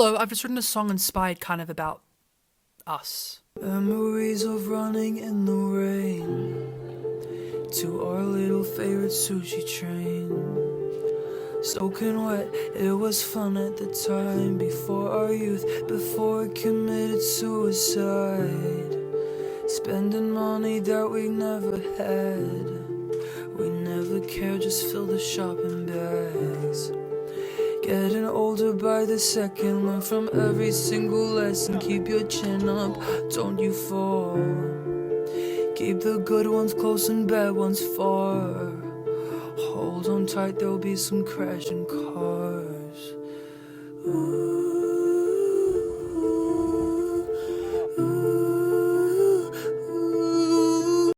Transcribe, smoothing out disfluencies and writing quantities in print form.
So I've just written a song inspired kind of about us. Memories of running in the rain to our little favorite sushi train. Soaking wet, it was fun at the time. Before our youth, before we committed suicide. Spending money that we never had. We never cared, just fill the shopping bags. Getting older by the second, learn from every single lesson. Keep your chin up, don't you fall. Keep the good ones close and bad ones far. Hold on tight, there'll be some crashing cars. Ooh.